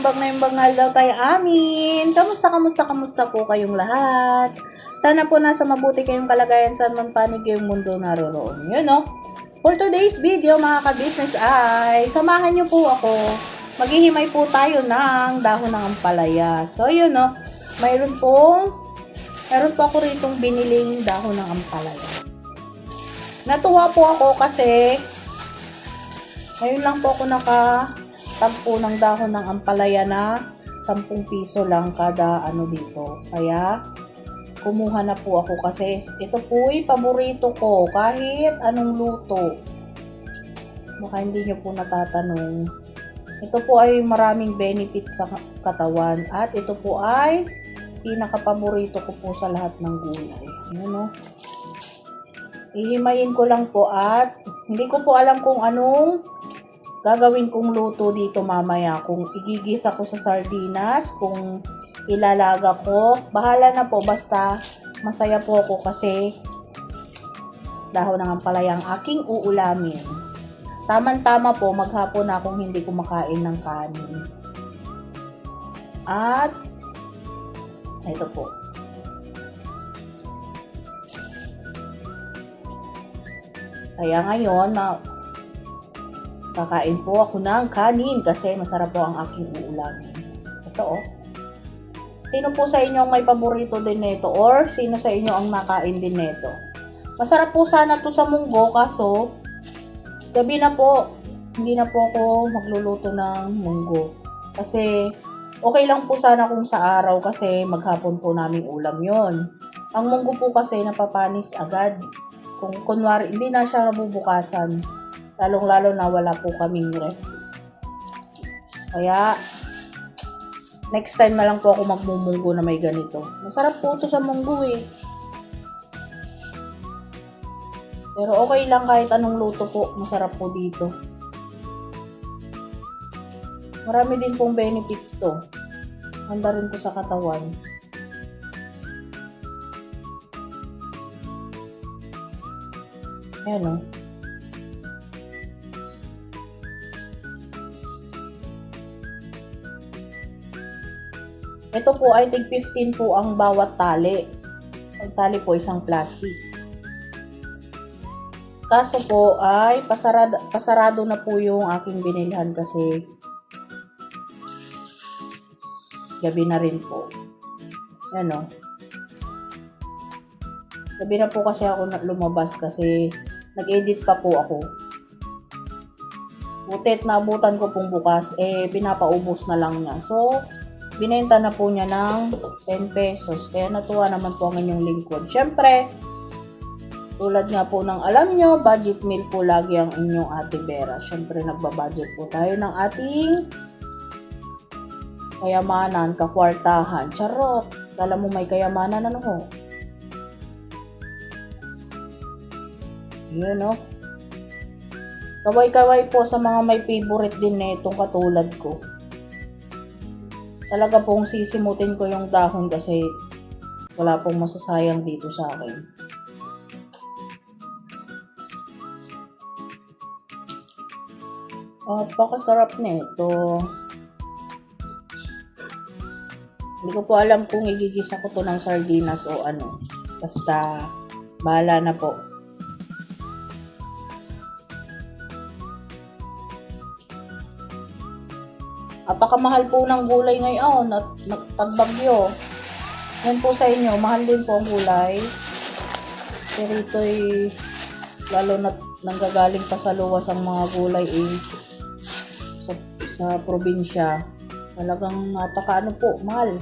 imbag na imbag nga daw tayo amin. Kamusta po kayong lahat? Sana po nasa mabuti kayong kalagayan sa man panig yung mundo naroroon. Yun no? For today's video mga ka-business ay samahan nyo po ako. Maghihimay po tayo ng dahon ng ampalaya. So yun no? Meron po ako ritong biniling dahon ng ampalaya. Natuwa po ako kasi ngayon lang po ako nakatagpo ng dahon ng ampalaya na 10 piso lang kada dito. Kaya kumuha na po ako kasi ito po ay paborito ko kahit anong luto. Baka hindi nyo po natatanong. Ito po ay maraming benefits sa katawan at ito po ay pinakapaborito ko po sa lahat ng gulay. Ayan o. Ihimayin ko lang po at hindi ko po alam kung anong gagawin kong luto dito mamaya. Kung igigisa ko sa sardinas, kung ilalaga ko, bahala na po. Basta masaya po ako kasi dahon ng ampalaya ang aking uulamin. Tama-tama po, maghapon na akong hindi kumakain ng kanin. At ito po. Kaya ngayon, kakain po ako ng kanin kasi masarap po ang aking uulamin. Ito oh. Sino po sa inyo ang may paborito din nito or sino sa inyo ang nakain din nito? Masarap po sana to sa munggo kaso gabi na po. Hindi na po ako magluluto ng munggo. Kasi okay lang po sana kung sa araw kasi maghapon po namin ulam yon. Ang munggo po kasi napapanis agad. Kung kunwari hindi na siya nabubukasan. Lalong-lalo na wala po kaming ref. Kaya, next time na lang po ako magmumunggo na may ganito. Masarap po ito sa munggo eh. Pero okay lang kahit anong luto po. Masarap po dito. Marami din pong benefits to. Handa rin to sa katawan. Ayan o. Ito po ay tig 15 po ang bawat tali. Ang tali po isang plastic. Kaso po ay pasarado na po yung aking binilhan kasi gabi na rin po. Yan o. Gabi na po kasi ako lumabas kasi nag-edit pa po ako. Butit naabutan ko pong bukas, pinapaubos na lang niya. So, binenta na po niya ng 10 pesos. Kaya natuwa naman po ang inyong lingkod. Siyempre, tulad nga po ng alam nyo, budget meal po lagi ang inyong Ate Vera. Siyempre, nagbabudget po tayo ng ating kayamanan, kakwartahan. Charot! Kala mo may kayamanan ano ho? Yun o. Kaway-kaway po sa mga may favorite din na itong katulad ko. Talaga pong sisimutin ko yung dahon kasi wala pong masasayang dito sa akin. At pakasarap na ito. Hindi ko po alam kung igigisa ko to ng sardinas o ano. Basta bahala na po. Napakamahal po ng gulay ngayon at tagbagyo. Yan po sa inyo, mahal din po ang gulay. Pero ito'y lalo na nanggagaling pa sa luwas ang mga gulay sa probinsya. Talagang napakaano po, mahal.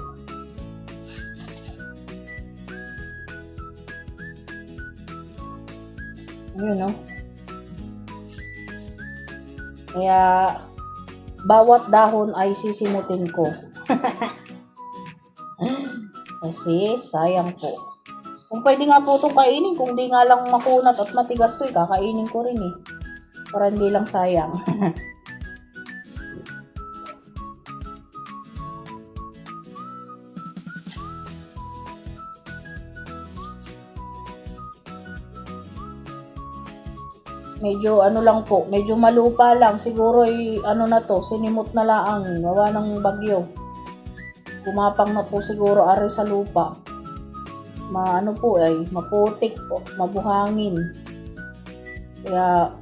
Ayun no. Kaya bawat dahon ay sisimutin ko. Kasi sayang po. Kung pwede nga po itong kainin, kung di nga lang makunat at matigas to, kakainin ko rin eh. Para hindi lang sayang. Medyo ano lang po, medyo malupa lang. Siguro ano na to, sinimot na lang, gawa ng bagyo. Gumapang na po siguro ari sa lupa. Maano po ay maputik po, mabuhangin. Kaya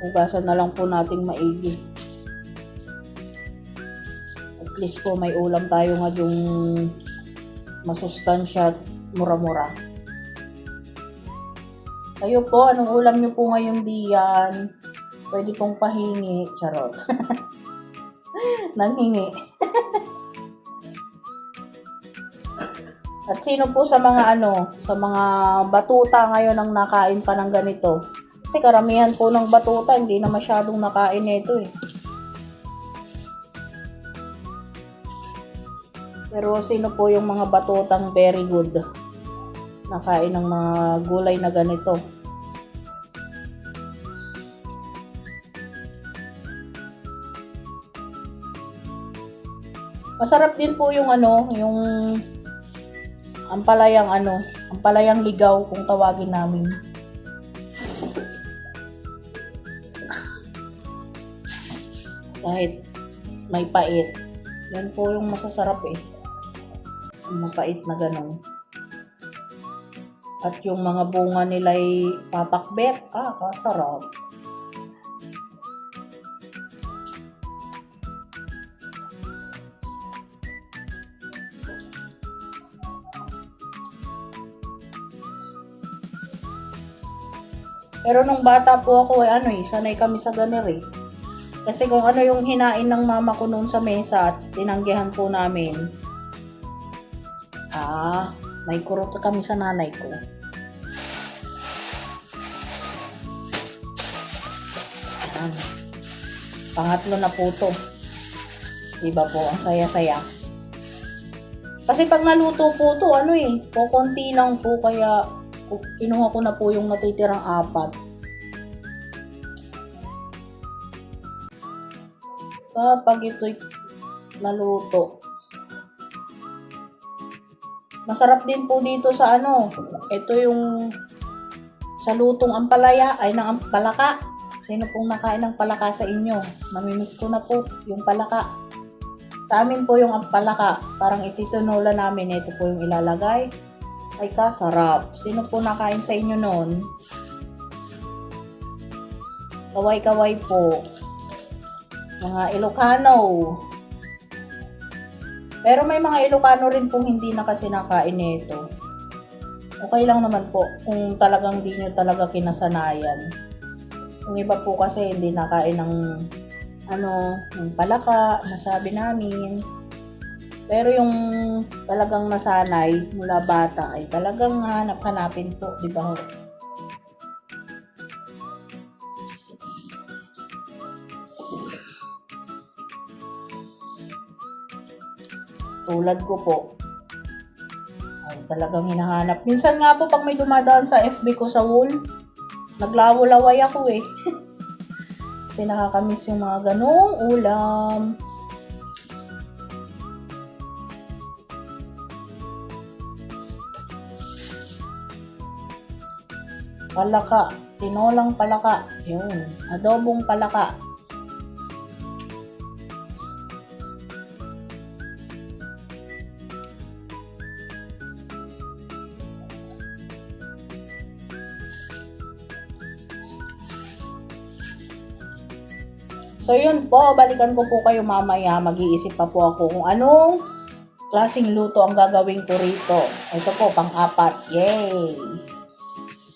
hugasan na lang po nating maigi. At least po may ulam tayo ngayong masustansya at mura-mura. Kayo po, anong ulam nyo po ngayon diyan? Pwede pong pahingi. Charot. Nanghingi. At sino po sa mga sa mga batuta ngayon ang nakain pa ng ganito? Kasi karamihan po ng batuta, hindi na masyadong nakain nito eh. Pero sino po yung mga batutang very good? Nakain ng mga gulay na ganito. Masarap din po yung yung ampalayang ligaw kung tawagin namin. Kahit may pait. Yan po yung masasarap eh. Yung mapait na ganun. At yung mga bunga nila ay papakbet. Kasarap. Pero nung bata po ako sanay kami sa ganun eh. Kasi kung ano yung hinain ng mama ko noon sa mesa at tinanggihan po namin. May kurot kami sa nanay ko. Pangatlo na po to. Diba po, ang saya-saya. Kasi pag naluto po to, konti lang po, kaya kinuha ko na po yung natitirang 4. Kapag ito'y naluto. Masarap din po dito sa ito yung sa lutong ampalaya, ng palaka. Sino pong nakain ng palaka sa inyo? Mamimiss ko na po yung palaka. Sa amin po yung palaka, parang ititunola namin, ito po yung ilalagay. Ay kasarap. Sino po nakain sa inyo noon? Kaway-kaway po. Mga Ilocano. Pero may mga Ilocano rin pong hindi na kasi nakain nito. Okay lang naman po kung talagang di nyo talaga kinasanayan. Yung iba po kasi hindi nakain ng ng palaka, nasabi namin. Pero yung talagang nasanay mula bata ay talagang hanap-hanapin po, di ba? Tulad ko po. Ay talagang hinahanap. Minsan nga po pag may dumadaan sa FB ko sa wall, naglawo-laway ako eh. Kasi nakakamiss yung mga ganong ulam. Palaka. Tinolang palaka. Yun. Adobong palaka. So yun po, balikan ko po kayo mamaya. Mag-iisip pa po ako kung anong klaseng luto ang gagawin ko rito. Ito po, pang-4. Yay!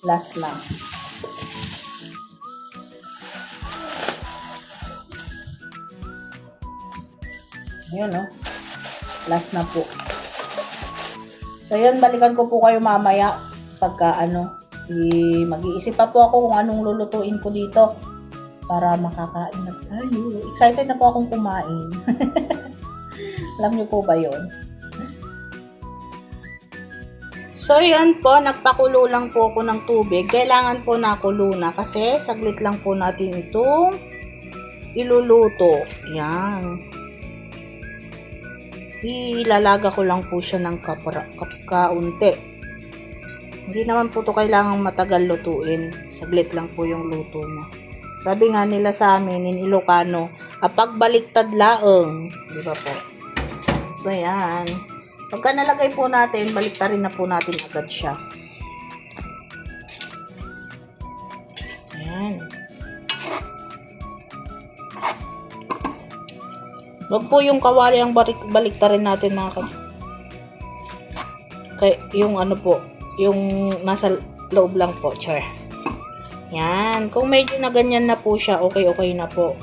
Last na. Ayan last na po. So yun, balikan ko po kayo mamaya. Pagka mag-iisip pa po ako kung anong lulutuin ko dito. Para makakain na tayo. Excited na po akong kumain. Alam niyo po ba yun? So, yan po. Nagpakulo lang po ako ng tubig. Kailangan po nakulo na kasi saglit lang po natin itong iluluto. Yan. Ilalaga ko lang po siya ng kaunti. Hindi naman po ito kailangang matagal lutuin. Saglit lang po yung luto niya. Sabi nga nila sa amin, in Ilocano, pagbaliktad laeng. Di ba po? So, yan. Pagka nalagay po natin, baliktarin na po natin agad siya. Ayan. Wag po yung kawali ang baliktarin natin mga yung ano po, yung nasa loob lang po, char. Yan. Kung medyo na ganyan na po siya, okay na po.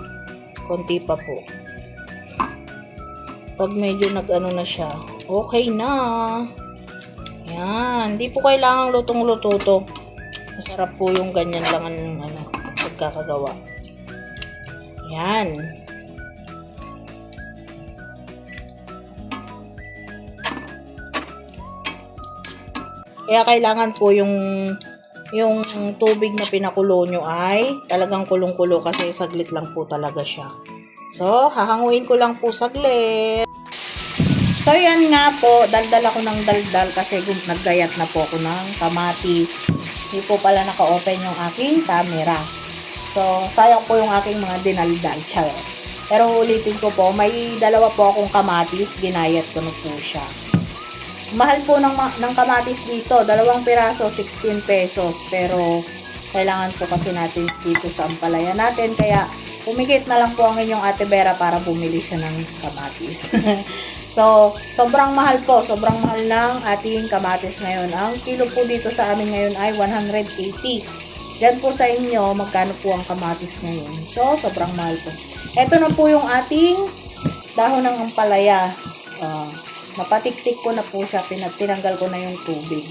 Konti pa po. Pag medyo nag-ano na siya, okay na. Yan. Hindi po kailangang lutong-luto to. Masarap po yung ganyan lang ang pagkakagawa. Yan. Kaya kailangan po yung tubig na pinakulo nyo ay talagang kulong-kulo kasi saglit lang po talaga siya. So, hahanguin ko lang po saglit. So, yan nga po. Daldal ako ng daldal kasi naggayat na po ako ng kamatis. Hindi po pala naka-open yung aking camera. So, sayang po yung aking mga dinaldal. Charot. Pero ulitin ko po, may dalawa po akong kamatis. Ginayat ko na po siya. Mahal po ng kamatis dito. 2 piraso, 16 pesos. Pero, kailangan po kasi natin dito sa ampalaya natin. Kaya, pumigit na lang po ang inyong Ate Vera para bumili siya ng kamatis. So, sobrang mahal po. Sobrang mahal ng ating kamatis ngayon. Ang kilo po dito sa amin ngayon ay 180. Yan po sa inyo, magkano po ang kamatis ngayon. So, sobrang mahal po. Ito na po yung ating dahon ng ampalaya. Napatiktik ko na po siya. Tinanggal ko na yung tubig.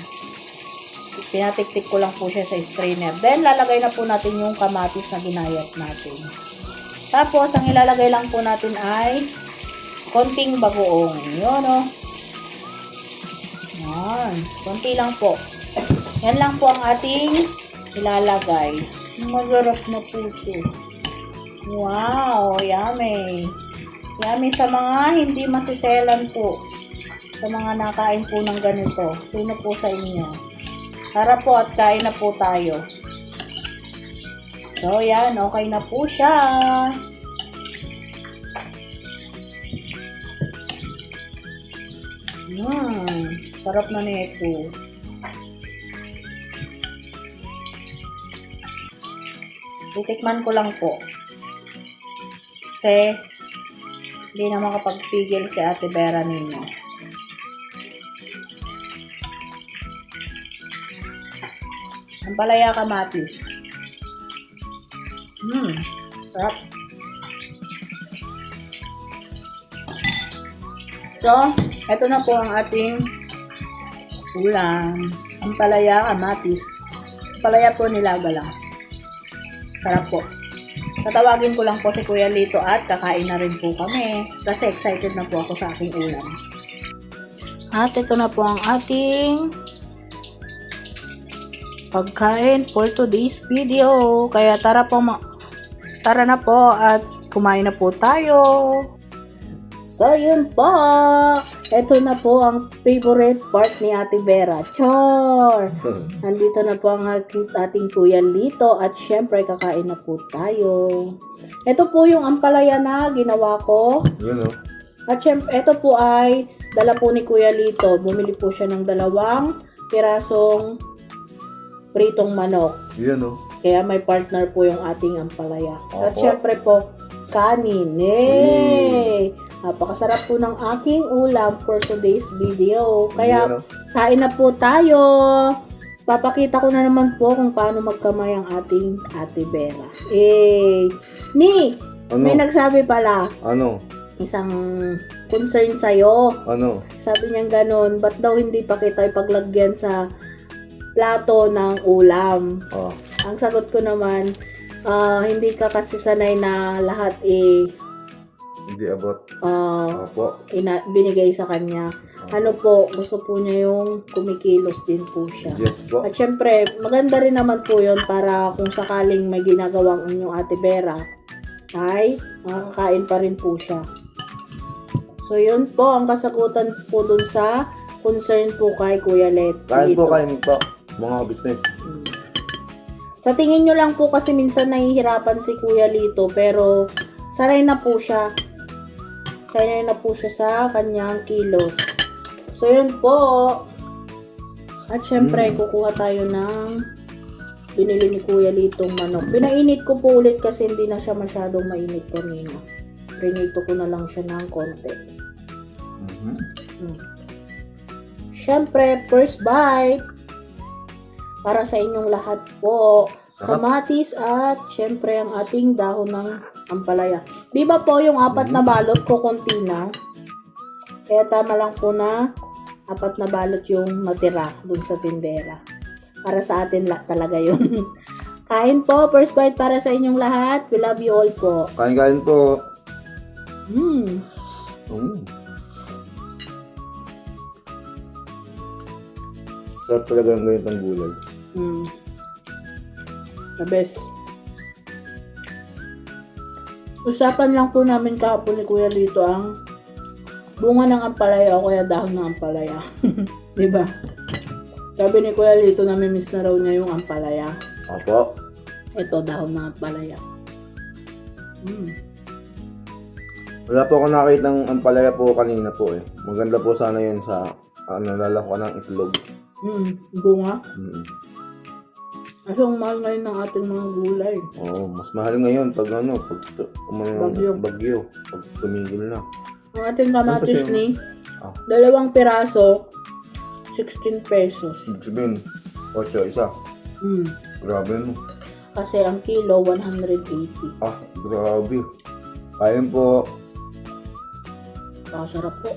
Pinatiktik ko lang po siya sa strainer. Then, lalagay na po natin yung kamatis na ginayat natin. Tapos, ang ilalagay lang po natin ay konting bagoong. Yun, o. Yan. Konti lang po. Yan lang po ang ating ilalagay. Masarap na po ito. Wow, yummy. Yummy sa mga hindi masiselan po. Sa mga nakain po ng ganito. Sino po sa inyo? Tara po at kain na po tayo. So, yan. Okay na po siya. Sarap na nito. Titikman ko lang po. Kasi, hindi na makapagpigil si Ate Vera ninyo. Ampalaya kamatis. Sarap. So, ito na po ang ating ulam. Ampalaya kamatis. Ampalaya po nilaga lang. Sarap po. Tatawagin ko lang po si Kuya Lito at kakain na rin po kami. Kasi excited na po ako sa aking ulam. At ito na po ang ating pagkain for today's video. Kaya tara na po at kumain na po tayo. So, yun po. Ito na po ang favorite part ni Ate Vera. Char! Nandito na po ang ating Kuya Lito at syempre kakain na po tayo. Ito po yung ampalaya na ginawa ko. Yun o. At syempre, ito po ay dala po ni Kuya Lito. Bumili po siya ng 2 pirasong pritong manok. Yun o. Kaya may partner po yung ating ampalaya. At Opo. syempre po, kanin. Yay! Napakasarap po ng aking ulam for today's video. Kaya, kain na po tayo. Papakita ko na naman po kung paano magkamay ang ating Ate Vera. Ni! Ano? May nagsabi pala. Ano? Isang concern sa'yo. Ano? Sabi niya ganun, ba't daw hindi pa kita ipaglagyan sa plato ng ulam? Oh. Ang sagot ko naman, hindi ka kasi sanay na lahat Hindi abot. Opo. Binigay sa kanya. Ano po, gusto po niya yung kumikilos din po siya. Yes po. At syempre, maganda rin naman po yun para kung sakaling may ginagawang inyong Ate Vera, ay makakain pa rin po siya. So, yun po ang kasagutan po dun sa concern po kay Kuya Let. Kain po, kain po. Mga business. Sa tingin nyo lang po kasi minsan nahihirapan si Kuya Lito, pero sanay na po siya. Sanay na po siya sa kanyang kilos. So, yun po. At syempre, kukuha tayo ng binili ni Kuya Litong manok. Pinainit ko po ulit kasi hindi na siya masyadong mainit kanina. Prinito ko na lang siya ng konti. Syempre, first bite. Para sa inyong lahat po. Kamatis at syempre ang ating dahon ng ampalaya. Di ba po yung 4 na balot ko konti na? Kaya tama lang po na 4 na balot yung natira dun sa tindera. Para sa atin talaga yun. Kain po, first bite para sa inyong lahat. We love you all po. Kain-kain po. Sarap talaga ng ganitong gulay. The best. Usapan lang po namin kahapon ni Kuya Lito ang bunga ng ampalaya o kaya dahon ng ampalaya. Diba? Sabi ni Kuya Lito na miss na raw niya yung ampalaya. Opo. Ito, dahon ng ampalaya. Wala po ako nakita ng ampalaya po kanina po eh. Maganda po sana yun sa lalako ng itlog. Bunga. Kasi ang mahal ngayon ng ating mga gulay. Oo, mas mahal ngayon pag bagyo. Pag tumigil na. Ang ating kamatis Ano ni 2 piraso, 16 pesos. Sabihin, 8 isa. Grabe no. Kasi ang kilo, 180. Grabe. Kain po. Pakasarap po.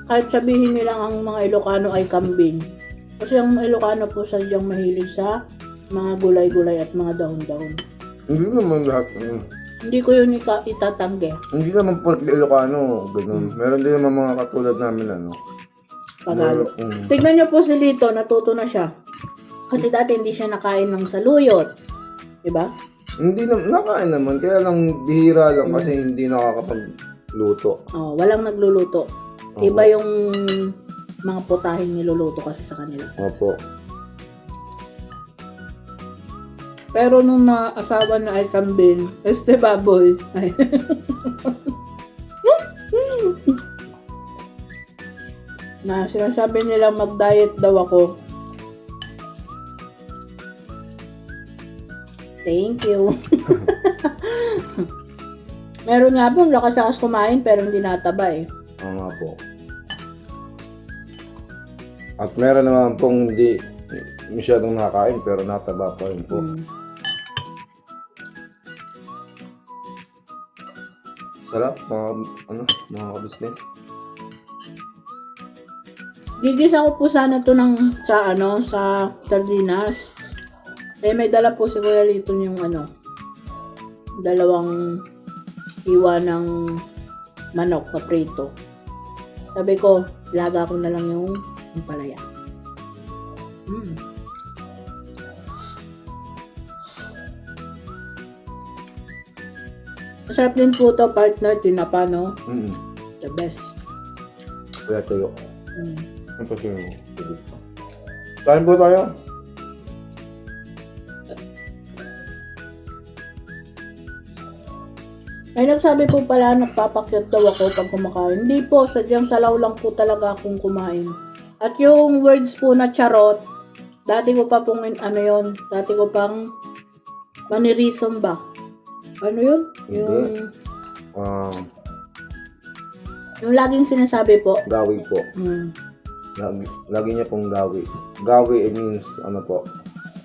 Kahit sabihin nilang ang mga Ilocano ay kambing. Kasi ang Ilocano po sadyang mahilig sa mga gulay-gulay at mga dahon-dahon. Hindi naman lahat. Hindi ko yun itatanggi. Hindi naman po Ilocano. Ganun. Meron din naman mga katulad namin Pagalo. Tignan niyo po si Lito, natuto na siya. Kasi dati hindi siya nakain ng saluyot. Diba? Hindi naman, nakain naman. Kaya lang bihira lang kasi hindi nakakapagluto. Walang nagluluto. Iba yung mga putahing niluluto kasi sa kanila. Opo. Pero nung naasawa na ay kambing, baboy. Ay. Na sinasabi nila mag-diet daw ako. Thank you. Meron nga po, lakas-lakas kumain pero hindi nataba eh. Oo nga po. At meron naman pong hindi masyadong nakakain pero nataba pa rin po. Sarap, mga business. Gigisa ko po sana to sa sardinas. May dala po si Kuya Lito yung 2 hiwa ng manok na prito. Sabi ko, laga ko na lang yung ampalaya. Masarap din po to, partner, tinapa, no? The best. Kaya tayo. Ano pa siya mo? Kain po tayo. May nagsabi po pala, nagpapakyat daw ako pag kumakain. Hindi po, sadyang salaw lang po talaga akong kumain. At yung words po na charot, dati ko pa pong, dati ko pang manirisom ba? Ano yun? Yung laging sinasabi po. Gawi po. Lagi niya pong gawi. Gawi, it means, po,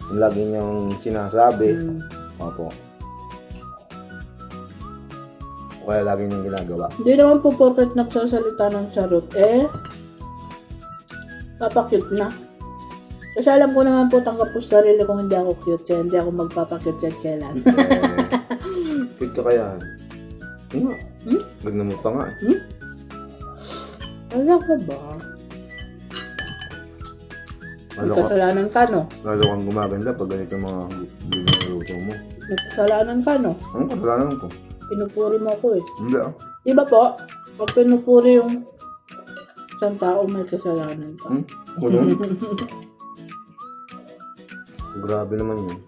yung lagi niyang sinasabi. Opo. Kaya lagi niyang ginagawa. Hindi naman po porket nagsasalita ng charot, papakyut na. Kasi alam ko naman po, tanggap ko sa sarili kung hindi ako cute, kaya hindi ako magpapakyut yan kailan. Cute ka kaya? Nga. Gagna mo pa nga eh. Alam ka ba? May kasalanan ka, no? Lalo kang gumaganda pag ganito mga ginagawa mo. May kasalanan ka, no? Ang kasalanan ko. Pinupuri mo ako eh. Hindi ah. Di ba po? Pag pinupuri yung isang tao, may kasalanan ka. Ganun? Grabe naman yun.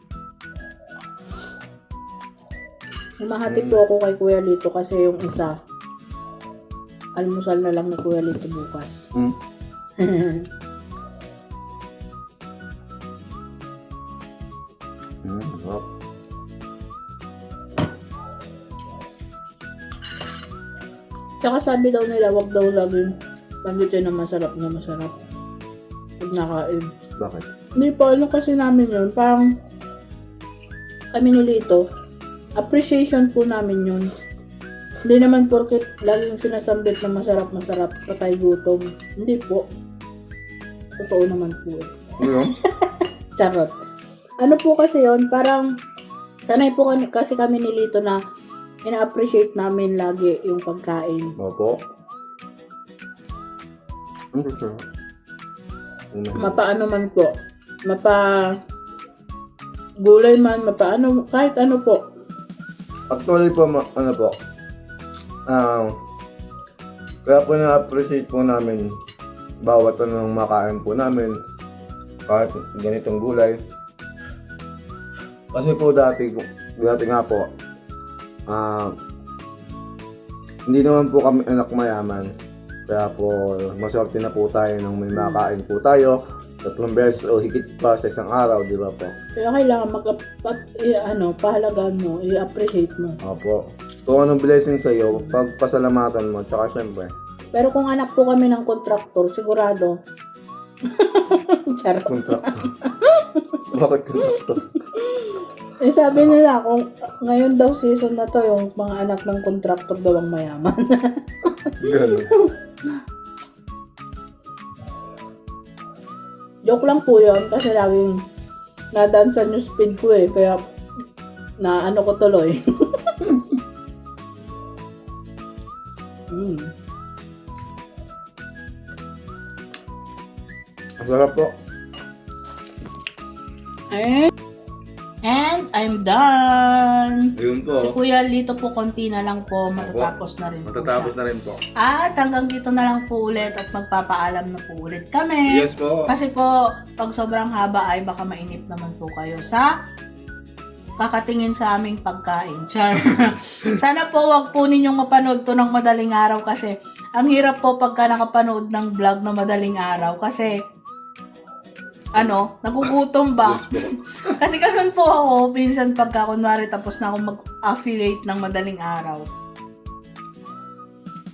Humahati po ako kay Kuya Lito kasi yung isa, almusal na lang ni Kuya Lito bukas. Sarap. Tsaka sabi daw nila, wag daw laging pagkita na masarap pag nakain. Bakit? Hindi po, ano kasi namin yun, parang kami ni Lito, appreciation po namin yun. Hindi naman porket laging sinasambit na masarap, patay gutom. Hindi po. Totoo naman po eh. Ano? Charot. Ano po kasi yun, parang sanay po kasi kami ni Lito na ina-appreciate namin lagi yung pagkain. Opo. Ang sarap. Mapaano man po. Gulay man, mapaano, kahit ano po. Actually po, ano po, kaya po na-appreciate po namin bawat anong makain po namin, kahit ganitong gulay. Kasi po dati nga po, hindi naman po kami anak mayaman. Kaya po, maswerte na po tayo nang may makain po tayo 3 beses o higit pa sa isang araw, di ba po? Kaya kailangan pahalagaan mo, i-appreciate mo. Opo. Kung anong blessing sa iyo, pagpasalamatan mo, tsaka syempre. Pero kung anak po kami ng kontraktor, sigurado. Charot. Kontraktor. Bakit kontraktor? Eh sabi nila, kung ngayon daw season na to, yung mga anak ng kontraktor daw ang mayaman. Ganun. Joke lang po yun, kasi laging nadaan sa news feed ko eh, kaya na ano ko tuloy. Ang sarap po. And I'm done. Yun po. Si Kuya Lito po, konti na lang po, matatapos na rin po Matatapos siya. na rin po. At hanggang dito na lang po ulit at magpapaalam na po ulit kami. Yes po. Kasi po, pag sobrang haba ay baka mainip naman po kayo sa kakatingin sa aming pagkain. Char. Sana po wag po ninyong mapanood to ng madaling araw kasi ang hirap po pagka nakapanood ng vlog na madaling araw kasi nagugutom ba? Yes po. Kasi ganun po ako, pinsan pagka kunwari tapos na ako mag-affiliate ng madaling araw.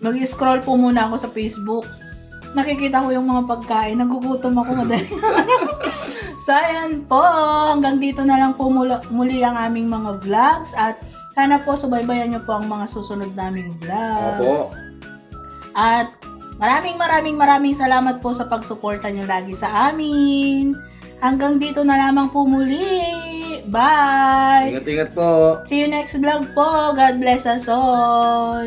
Mag-scroll po muna ako sa Facebook. Nakikita ko yung mga pagkain, nagugutom ako madaling araw. So, ayan po, hanggang dito na lang po muli ang aming mga vlogs at sana po subaybayan nyo po ang mga susunod naming vlogs. Opo. At maraming salamat po sa pagsuporta nyo lagi sa amin. Hanggang dito na lamang po muli. Bye! Ingat-ingat po. See you next vlog po. God bless us all.